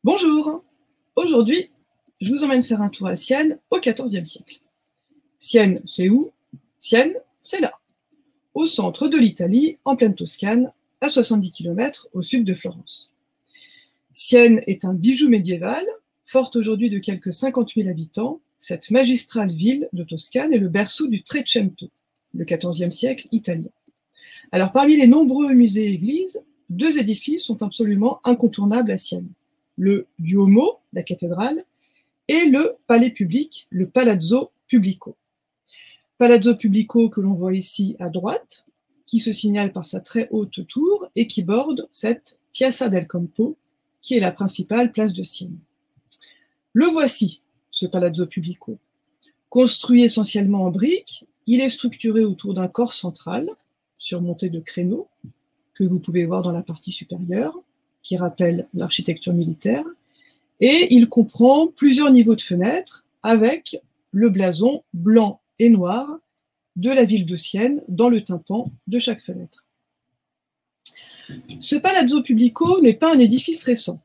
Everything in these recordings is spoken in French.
Bonjour! Aujourd'hui, je vous emmène faire un tour à Sienne au XIVe siècle. Sienne, c'est où? Sienne, c'est là, au centre de l'Italie, en pleine Toscane, à 70 km au sud de Florence. Sienne est un bijou médiéval, forte aujourd'hui de quelques 50 000 habitants. Cette magistrale ville de Toscane est le berceau du Trecento, le XIVe siècle italien. Alors, parmi les nombreux musées et églises, deux édifices sont absolument incontournables à Sienne. Le Duomo, la cathédrale, et le palais public, le Palazzo Pubblico. Palazzo Pubblico que l'on voit ici à droite, qui se signale par sa très haute tour et qui borde cette Piazza del Campo, qui est la principale place de Sienne. Le voici, ce Palazzo Pubblico. Construit essentiellement en briques, il est structuré autour d'un corps central, surmonté de créneaux, que vous pouvez voir dans la partie supérieure, qui rappelle l'architecture militaire, et il comprend plusieurs niveaux de fenêtres avec le blason blanc et noir de la ville de Sienne dans le tympan de chaque fenêtre. Ce Palazzo Pubblico n'est pas un édifice récent.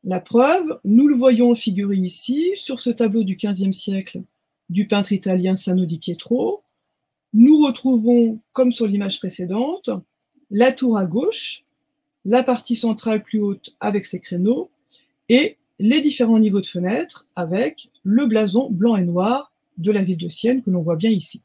La preuve, nous le voyons figuré ici sur ce tableau du XVe siècle du peintre italien Sano di Pietro. Nous retrouvons, comme sur l'image précédente, la tour à gauche, la partie centrale plus haute avec ses créneaux, et les différents niveaux de fenêtres avec le blason blanc et noir de la ville de Sienne que l'on voit bien ici.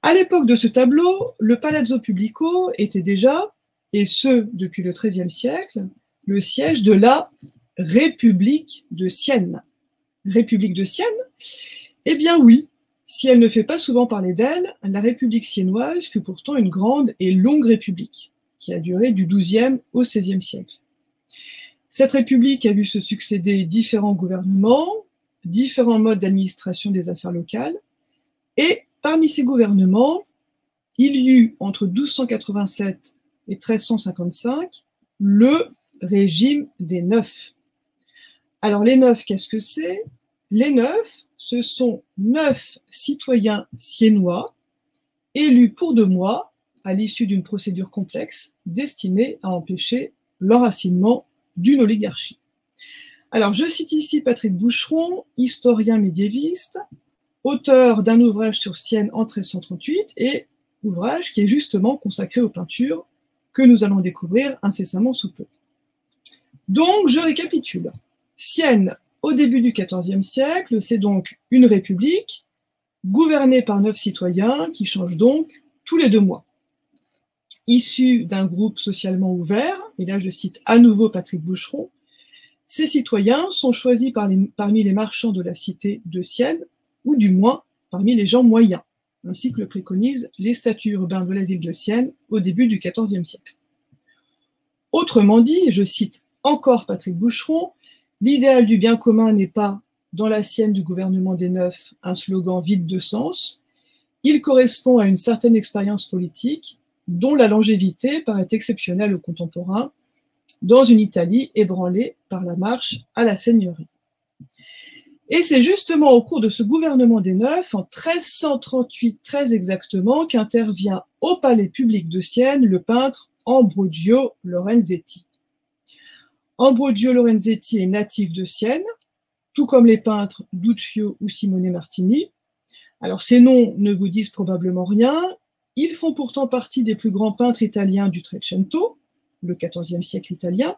À l'époque de ce tableau, le Palazzo Pubblico était déjà, et ce depuis le XIIIe siècle, le siège de la République de Sienne. République de Sienne? Eh bien oui, si elle ne fait pas souvent parler d'elle, la République siennoise fut pourtant une grande et longue république, qui a duré du XIIe au XVIe siècle. Cette république a vu se succéder différents gouvernements, différents modes d'administration des affaires locales, et parmi ces gouvernements, il y eut entre 1287 et 1355 le régime des neufs. Alors les neufs, qu'est-ce que c'est? Les neufs, ce sont 9 citoyens siennois élus pour 2 mois à l'issue d'une procédure complexe destinée à empêcher l'enracinement d'une oligarchie. Alors, je cite ici Patrick Boucheron, historien médiéviste, auteur d'un ouvrage sur Sienne en 1338, et ouvrage qui est justement consacré aux peintures que nous allons découvrir incessamment sous peu. Donc, je récapitule. Sienne, au début du XIVe siècle, c'est donc une république gouvernée par 9 citoyens qui changent donc tous les 2 mois. Issus d'un groupe socialement ouvert, et là je cite à nouveau Patrick Boucheron, ces citoyens sont choisis parmi les marchands de la cité de Sienne, ou du moins parmi les gens moyens, ainsi que le préconisent les statuts urbains de la ville de Sienne au début du XIVe siècle. Autrement dit, je cite encore Patrick Boucheron, l'idéal du bien commun n'est pas, dans la Sienne du gouvernement des Neufs, un slogan vide de sens, il correspond à une certaine expérience politique dont la longévité paraît exceptionnelle aux contemporains, dans une Italie ébranlée par la marche à la seigneurie. Et c'est justement au cours de ce gouvernement des Neufs, en 1338 très exactement, qu'intervient au palais public de Sienne le peintre Ambrogio Lorenzetti. Ambrogio Lorenzetti est natif de Sienne, tout comme les peintres Duccio ou Simone Martini. Alors ces noms ne vous disent probablement rien, ils font pourtant partie des plus grands peintres italiens du Trecento, le XIVe siècle italien,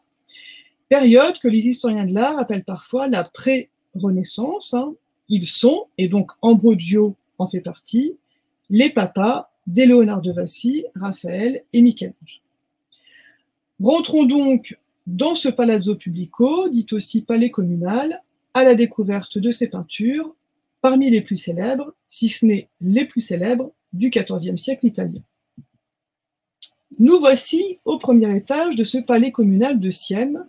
période que les historiens de l'art appellent parfois la pré-Renaissance. Ils sont, et donc Ambrogio en fait partie, les papas des Léonard de Vinci, Raphaël et Michel-Ange. Rentrons donc dans ce Palazzo Pubblico, dit aussi palais communal, à la découverte de ces peintures, parmi les plus célèbres, si ce n'est les plus célèbres, du XIVe siècle italien. Nous voici au premier étage de ce palais communal de Sienne,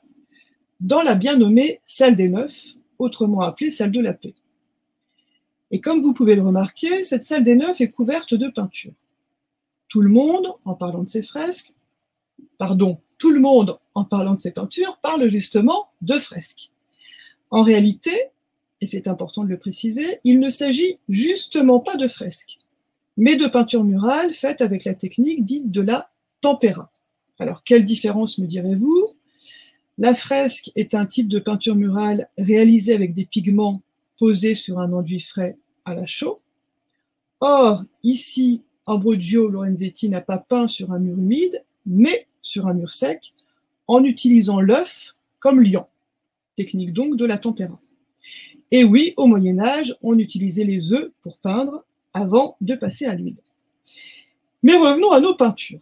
dans la bien nommée salle des Neufs, autrement appelée salle de la paix. Et comme vous pouvez le remarquer, cette salle des Neufs est couverte de peintures. Tout le monde, en parlant de ces fresques, tout le monde, en parlant de ces peintures, parle justement de fresques. En réalité, et c'est important de le préciser, il ne s'agit justement pas de fresques, mais de peintures murales faites avec la technique dite de la tempera. Alors, quelle différence me direz-vous? La fresque est un type de peinture murale réalisée avec des pigments posés sur un enduit frais à la chaux. Or, ici, Ambrogio Lorenzetti n'a pas peint sur un mur humide, mais sur un mur sec, en utilisant l'œuf comme liant, technique donc de la tempéra. Et oui, au Moyen-Âge, on utilisait les œufs pour peindre avant de passer à l'huile. Mais revenons à nos peintures.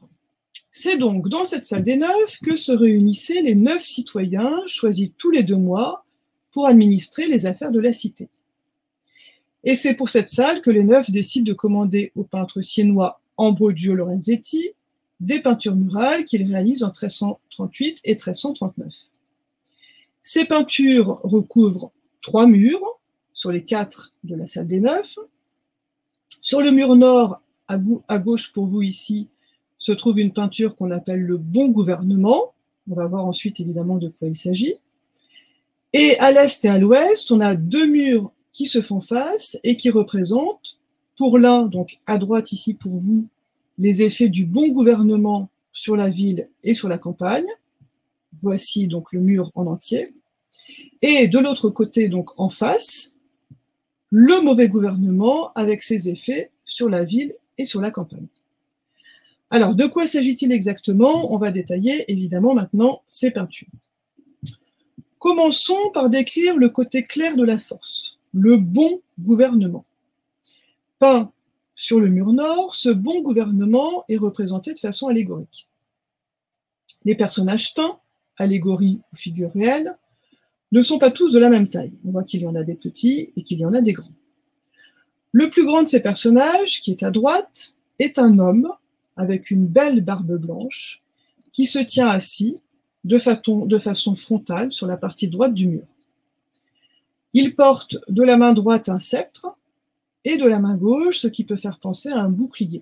C'est donc dans cette salle des Neufs que se réunissaient les 9 citoyens choisis tous les 2 mois pour administrer les affaires de la cité. Et c'est pour cette salle que les 9 décident de commander au peintre siennois Ambrogio Lorenzetti des peintures murales qu'il réalise en 1338 et 1339. Ces peintures recouvrent 3 murs sur les 4 de la salle des Neufs. Sur le mur nord, à gauche pour vous ici, se trouve une peinture qu'on appelle le Bon Gouvernement. On va voir ensuite évidemment de quoi il s'agit. Et à l'est et à l'ouest, on a 2 murs qui se font face et qui représentent, pour l'un, donc à droite ici pour vous, les effets du bon gouvernement sur la ville et sur la campagne. Voici donc le mur en entier. Et de l'autre côté, donc en face, le mauvais gouvernement avec ses effets sur la ville et sur la campagne. Alors, de quoi s'agit-il exactement? On va détailler évidemment maintenant ces peintures. Commençons par décrire le côté clair de la force, le bon gouvernement. Peint sur le mur nord, ce bon gouvernement est représenté de façon allégorique. Les personnages peints, allégories ou figures réelles, ne sont pas tous de la même taille. On voit qu'il y en a des petits et qu'il y en a des grands. Le plus grand de ces personnages, qui est à droite, est un homme avec une belle barbe blanche qui se tient assis de façon frontale sur la partie droite du mur. Il porte de la main droite un sceptre et de la main gauche ce qui peut faire penser à un bouclier.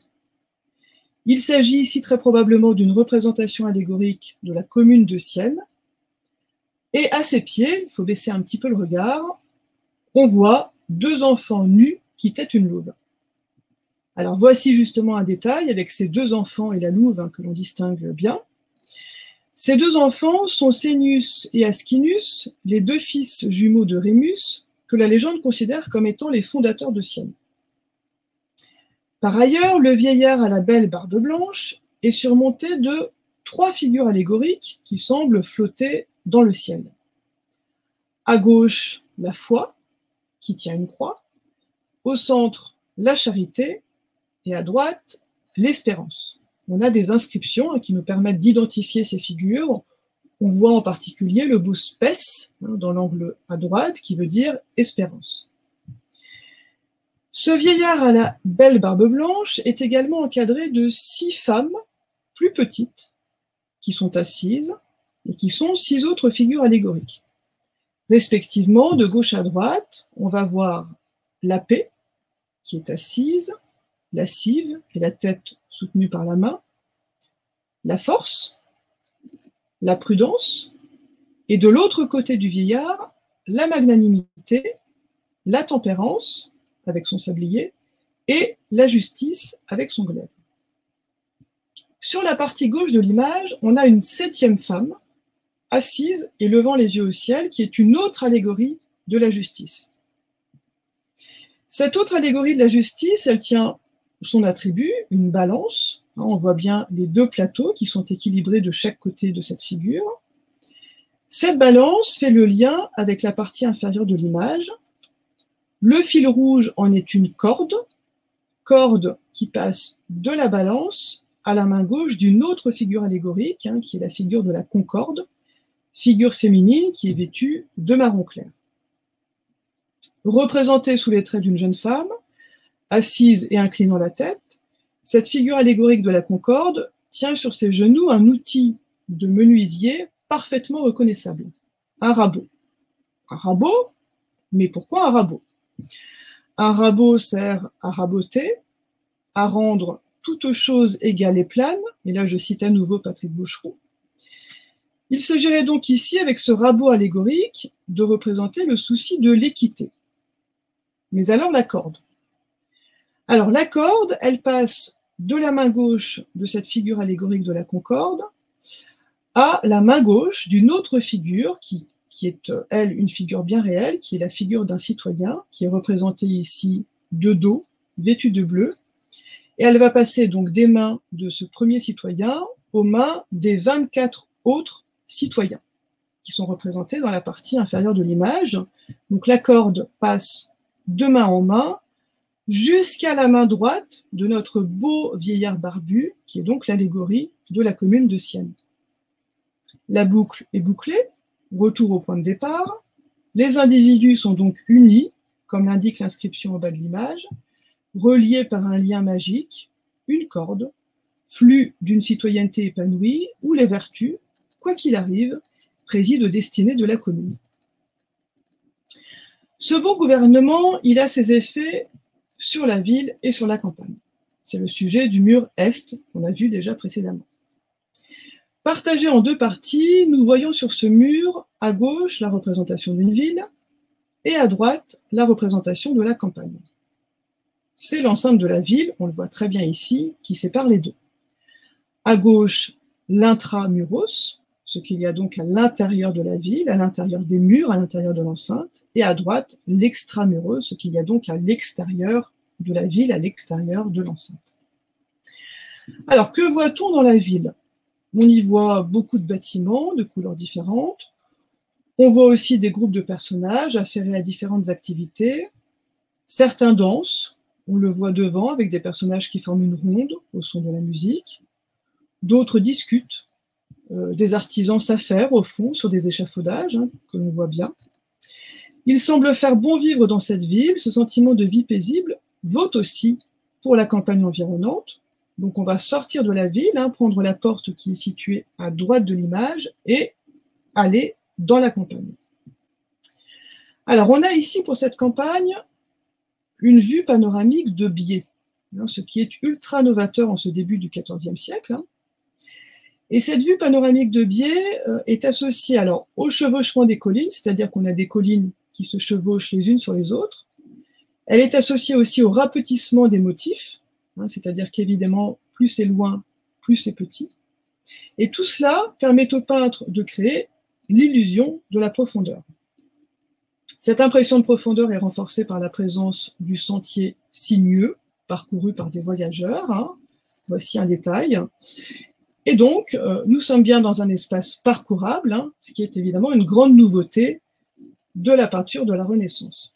Il s'agit ici très probablement d'une représentation allégorique de la commune de Sienne. Et à ses pieds, il faut baisser un petit peu le regard, on voit 2 enfants nus qui têtent une louve. Alors voici justement un détail avec ces 2 enfants et la louve que l'on distingue bien. Ces 2 enfants sont Sénius et Asquinus, les 2 fils jumeaux de Rémus, que la légende considère comme étant les fondateurs de Sienne. Par ailleurs, le vieillard à la belle barbe blanche est surmonté de 3 figures allégoriques qui semblent flotter dans le ciel. À gauche, la foi, qui tient une croix. Au centre, la charité. Et à droite, l'espérance. On a des inscriptions qui nous permettent d'identifier ces figures. On voit en particulier le mot spes dans l'angle à droite, qui veut dire espérance. Ce vieillard à la belle barbe blanche est également encadré de 6 femmes plus petites qui sont assises et qui sont 6 autres figures allégoriques. Respectivement, de gauche à droite, on va voir la paix qui est assise, la cive et la tête soutenue par la main, la force, la prudence, et de l'autre côté du vieillard, la magnanimité, la tempérance avec son sablier et la justice avec son glaive. Sur la partie gauche de l'image, on a une 7e femme assise et levant les yeux au ciel, qui est une autre allégorie de la justice. Cette autre allégorie de la justice, elle tient son attribut, une balance. On voit bien les 2 plateaux qui sont équilibrés de chaque côté de cette figure. Cette balance fait le lien avec la partie inférieure de l'image. Le fil rouge en est une corde qui passe de la balance à la main gauche d'une autre figure allégorique, qui est la figure de la concorde, figure féminine qui est vêtue de marron clair. Représentée sous les traits d'une jeune femme, assise et inclinant la tête, cette figure allégorique de la concorde tient sur ses genoux un outil de menuisier parfaitement reconnaissable, un rabot. Un rabot, mais pourquoi un rabot? Un rabot sert à raboter, à rendre toute chose égale et plane, et là je cite à nouveau Patrick Boucheroux. Il s'agirait donc ici, avec ce rabot allégorique, de représenter le souci de l'équité. Mais alors la corde. Alors la corde, elle passe de la main gauche de cette figure allégorique de la concorde à la main gauche d'une autre figure qui est, elle, une figure bien réelle, qui est la figure d'un citoyen, qui est représentée ici de dos, vêtu de bleu, et elle va passer donc des mains de ce premier citoyen aux mains des 24 autres citoyens, qui sont représentés dans la partie inférieure de l'image. Donc la corde passe de main en main, jusqu'à la main droite de notre beau vieillard barbu, qui est donc l'allégorie de la commune de Sienne. La boucle est bouclée, retour au point de départ. Les individus sont donc unis, comme l'indique l'inscription au bas de l'image, reliés par un lien magique, une corde, flux d'une citoyenneté épanouie, où les vertus, quoi qu'il arrive, président aux destinées de la commune. Ce bon gouvernement, il a ses effets sur la ville et sur la campagne. C'est le sujet du mur Est, qu'on a vu déjà précédemment. Partagé en deux parties, nous voyons sur ce mur, à gauche, la représentation d'une ville, et à droite, la représentation de la campagne. C'est l'enceinte de la ville, on le voit très bien ici, qui sépare les deux. À gauche, l'intramuros, ce qu'il y a donc à l'intérieur de la ville, à l'intérieur des murs, à l'intérieur de l'enceinte, et à droite, l'extramuros, ce qu'il y a donc à l'extérieur de la ville, à l'extérieur de l'enceinte. Alors, que voit-on dans la ville? On y voit beaucoup de bâtiments de couleurs différentes. On voit aussi des groupes de personnages affairés à différentes activités. Certains dansent, on le voit devant avec des personnages qui forment une ronde au son de la musique. D'autres discutent. Des artisans s'affairent au fond sur des échafaudages, que l'on voit bien. Il semble faire bon vivre dans cette ville. Ce sentiment de vie paisible vaut aussi pour la campagne environnante. Donc on va sortir de la ville, prendre la porte qui est située à droite de l'image et aller dans la campagne. Alors on a ici pour cette campagne une vue panoramique de biais, ce qui est ultra novateur en ce début du XIVe siècle. Et cette vue panoramique de biais est associée alors au chevauchement des collines, c'est-à-dire qu'on a des collines qui se chevauchent les unes sur les autres. Elle est associée aussi au rapetissement des motifs, c'est-à-dire qu'évidemment, plus c'est loin, plus c'est petit. Et tout cela permet au peintre de créer l'illusion de la profondeur. Cette impression de profondeur est renforcée par la présence du sentier sinueux, parcouru par des voyageurs. Voici un détail. Et donc, nous sommes bien dans un espace parcourable, ce qui est évidemment une grande nouveauté de la peinture de la Renaissance.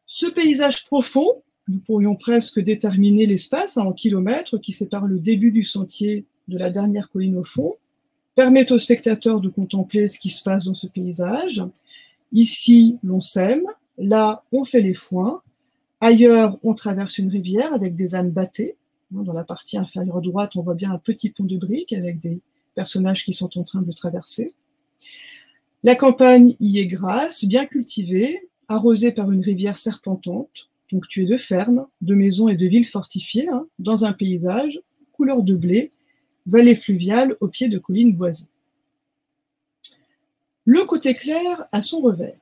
Ce paysage profond, nous pourrions presque déterminer l'espace en kilomètres qui sépare le début du sentier de la dernière colline au fond, permet au spectateur de contempler ce qui se passe dans ce paysage. Ici, l'on sème, là, on fait les foins, ailleurs, on traverse une rivière avec des ânes bâtés. Dans la partie inférieure droite, on voit bien un petit pont de briques avec des personnages qui sont en train de traverser. La campagne y est grasse, bien cultivée, arrosée par une rivière serpentante, ponctuée de fermes, de maisons et de villes fortifiées, dans un paysage couleur de blé, vallée fluviale au pied de collines boisées. Le côté clair a son revers.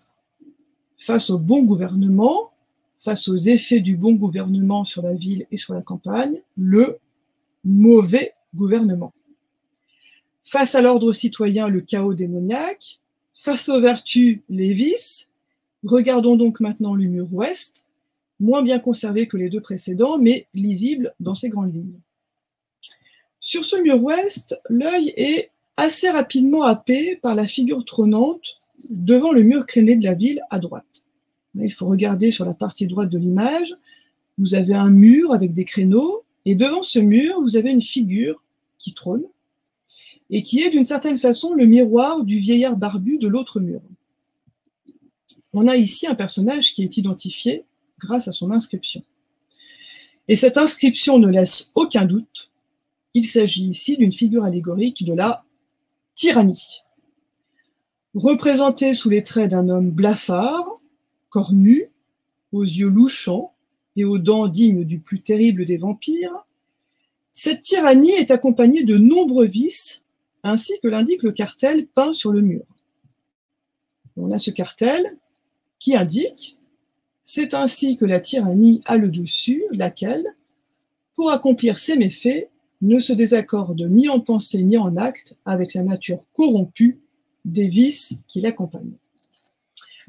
Face au bon gouvernement, face aux effets du bon gouvernement sur la ville et sur la campagne, le mauvais gouvernement. Face à l'ordre citoyen, le chaos démoniaque. Face aux vertus, les vices. Regardons donc maintenant le mur ouest, moins bien conservé que les deux précédents, mais lisible dans ses grandes lignes. Sur ce mur ouest, l'œil est assez rapidement happé par la figure trônante devant le mur crénelé de la ville à droite. Il faut regarder sur la partie droite de l'image, vous avez un mur avec des créneaux, et devant ce mur, vous avez une figure qui trône, et qui est d'une certaine façon le miroir du vieillard barbu de l'autre mur. On a ici un personnage qui est identifié grâce à son inscription. Et cette inscription ne laisse aucun doute, il s'agit ici d'une figure allégorique de la tyrannie. Représentée sous les traits d'un homme blafard, cornu, aux yeux louchants et aux dents dignes du plus terrible des vampires, cette tyrannie est accompagnée de nombreux vices, ainsi que l'indique le cartel peint sur le mur. On a ce cartel qui indique « C'est ainsi que la tyrannie a le dessus, laquelle, pour accomplir ses méfaits, ne se désaccorde ni en pensée ni en acte avec la nature corrompue des vices qui l'accompagnent.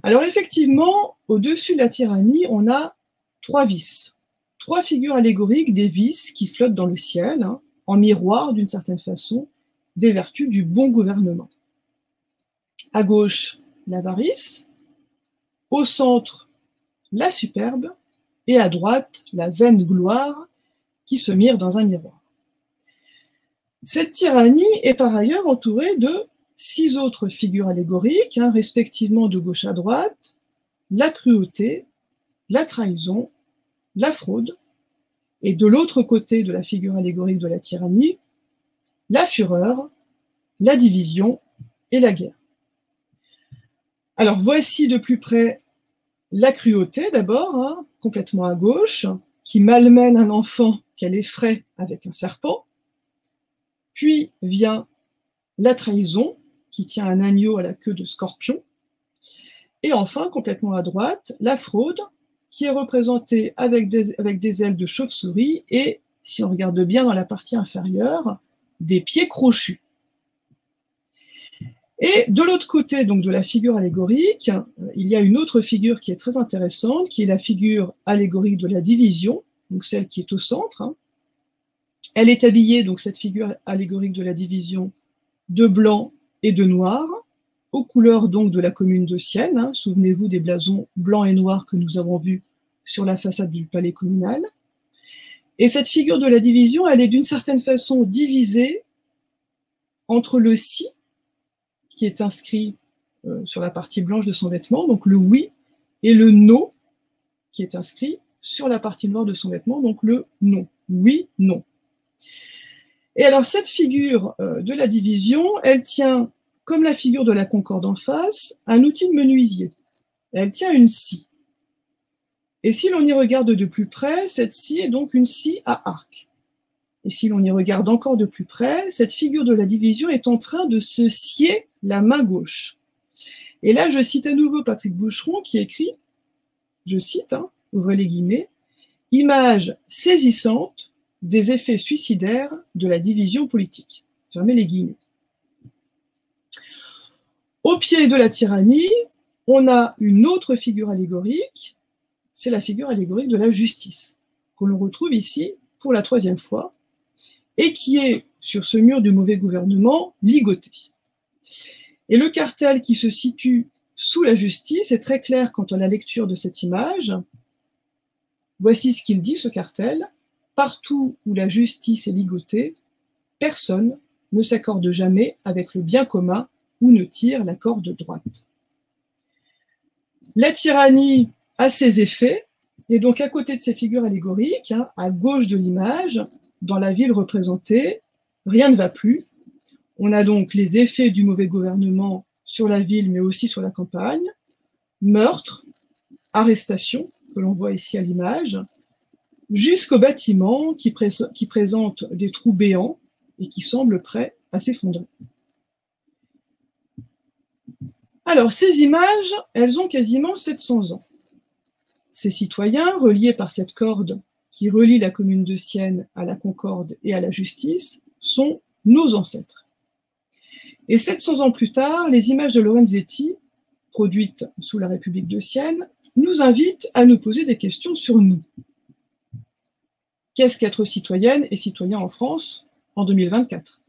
Alors effectivement, au-dessus de la tyrannie, on a 3 vices, 3 figures allégoriques des vices qui flottent dans le ciel, hein, en miroir d'une certaine façon des vertus du bon gouvernement. À gauche, l'avarice, au centre, la superbe, et à droite, la vaine gloire qui se mire dans un miroir. Cette tyrannie est par ailleurs entourée de 6 autres figures allégoriques, hein, respectivement de gauche à droite, la cruauté, la trahison, la fraude, et de l'autre côté de la figure allégorique de la tyrannie, la fureur, la division et la guerre. Alors voici de plus près la cruauté d'abord, hein, complètement à gauche, qui malmène un enfant qu'elle effraie avec un serpent. Puis vient la trahison, qui tient un agneau à la queue de scorpion. Et enfin, complètement à droite, la fraude, qui est représentée avec des ailes de chauve-souris et, si on regarde bien dans la partie inférieure, des pieds crochus. Et de l'autre côté donc, de la figure allégorique, il y a une autre figure qui est très intéressante, qui est la figure allégorique de la division, donc celle qui est au centre. Hein. Elle est habillée, donc cette figure allégorique de la division, de blanc et de noir, aux couleurs donc de la commune de Sienne. Hein. Souvenez-vous des blasons blancs et noirs que nous avons vus sur la façade du palais communal. Et cette figure de la division, elle est d'une certaine façon divisée entre le si, qui est inscrit sur la partie blanche de son vêtement, donc le oui, et le no, qui est inscrit sur la partie noire de son vêtement, donc le non. Oui, non. Et alors cette figure de la division, elle tient, comme la figure de la concorde en face, un outil de menuisier. Elle tient une scie. Et si l'on y regarde de plus près, cette scie est donc une scie à arc. Et si l'on y regarde encore de plus près, cette figure de la division est en train de se scier la main gauche. Et là, je cite à nouveau Patrick Boucheron qui écrit, je cite, hein, ouvrez les guillemets, « Image saisissante des effets suicidaires de la division politique ». Fermez les guillemets. Au pied de la tyrannie, on a une autre figure allégorique, c'est la figure allégorique de la justice, que l'on retrouve ici pour la 3e fois, et qui est, sur ce mur du mauvais gouvernement, ligoté. Et le cartel qui se situe sous la justice est très clair quant à la lecture de cette image. Voici ce qu'il dit, ce cartel. « Partout où la justice est ligotée, personne ne s'accorde jamais avec le bien commun ou ne tire la corde droite. » La tyrannie a ses effets, et donc à côté de ces figures allégoriques, hein, à gauche de l'image, dans la ville représentée, rien ne va plus. On a donc les effets du mauvais gouvernement sur la ville, mais aussi sur la campagne, meurtres, arrestations, que l'on voit ici à l'image, jusqu'aux bâtiments qui présentent des trous béants et qui semblent prêts à s'effondrer. Alors, ces images, elles ont quasiment 700 ans. Ces citoyens, reliés par cette corde qui relie la commune de Sienne à la Concorde et à la justice, sont nos ancêtres. Et 700 ans plus tard, les images de Lorenzetti, produites sous la République de Sienne, nous invitent à nous poser des questions sur nous. Qu'est-ce qu'être citoyenne et citoyen en France en 2024 ?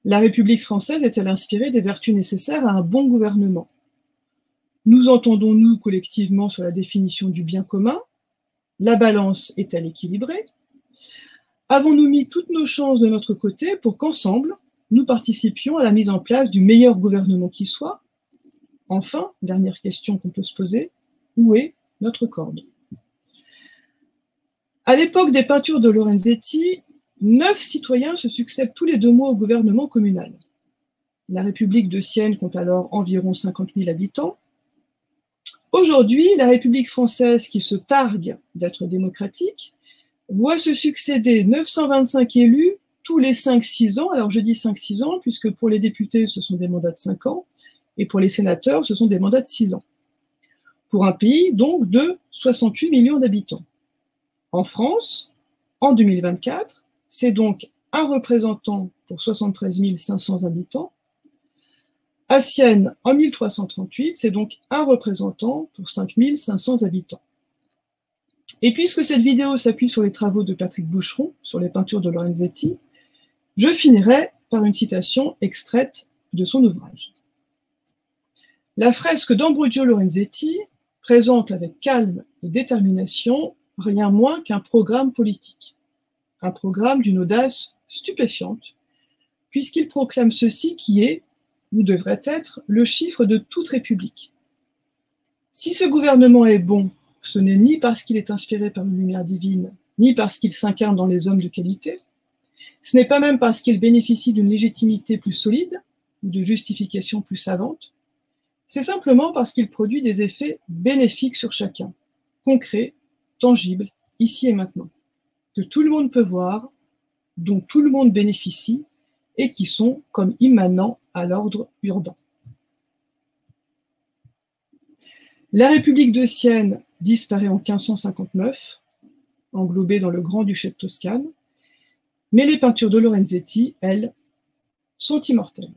La République française est-elle inspirée des vertus nécessaires à un bon gouvernement ? Nous entendons-nous collectivement sur la définition du bien commun ? La balance est-elle équilibrée ? Avons-nous mis toutes nos chances de notre côté pour qu'ensemble, nous participions à la mise en place du meilleur gouvernement qui soit ? Enfin, dernière question qu'on peut se poser, où est notre corde ? À l'époque des peintures de Lorenzetti, 9 citoyens se succèdent tous les 2 mois au gouvernement communal. La République de Sienne compte alors environ 50 000 habitants. Aujourd'hui, la République française, qui se targue d'être démocratique, voit se succéder 925 élus tous les 5-6 ans. Alors je dis 5-6 ans, puisque pour les députés, ce sont des mandats de 5 ans, et pour les sénateurs, ce sont des mandats de 6 ans. Pour un pays, donc, de 68 millions d'habitants. En France, en 2024, c'est donc un représentant pour 73 500 habitants. À Sienne, en 1338, c'est donc un représentant pour 5 500 habitants. Et puisque cette vidéo s'appuie sur les travaux de Patrick Boucheron, sur les peintures de Lorenzetti, je finirai par une citation extraite de son ouvrage. La fresque d'Ambrogio Lorenzetti présente avec calme et détermination rien moins qu'un programme politique. Un programme d'une audace stupéfiante, puisqu'il proclame ceci qui est, ou devrait être, le chiffre de toute république. Si ce gouvernement est bon, ce n'est ni parce qu'il est inspiré par une lumière divine, ni parce qu'il s'incarne dans les hommes de qualité, ce n'est pas même parce qu'il bénéficie d'une légitimité plus solide, ou de justification plus savante, c'est simplement parce qu'il produit des effets bénéfiques sur chacun, concrets, tangibles, ici et maintenant, que tout le monde peut voir, dont tout le monde bénéficie, et qui sont comme immanents à l'ordre urbain. La République de Sienne disparaît en 1559, englobée dans le Grand-Duché de Toscane, mais les peintures de Lorenzetti, elles, sont immortelles.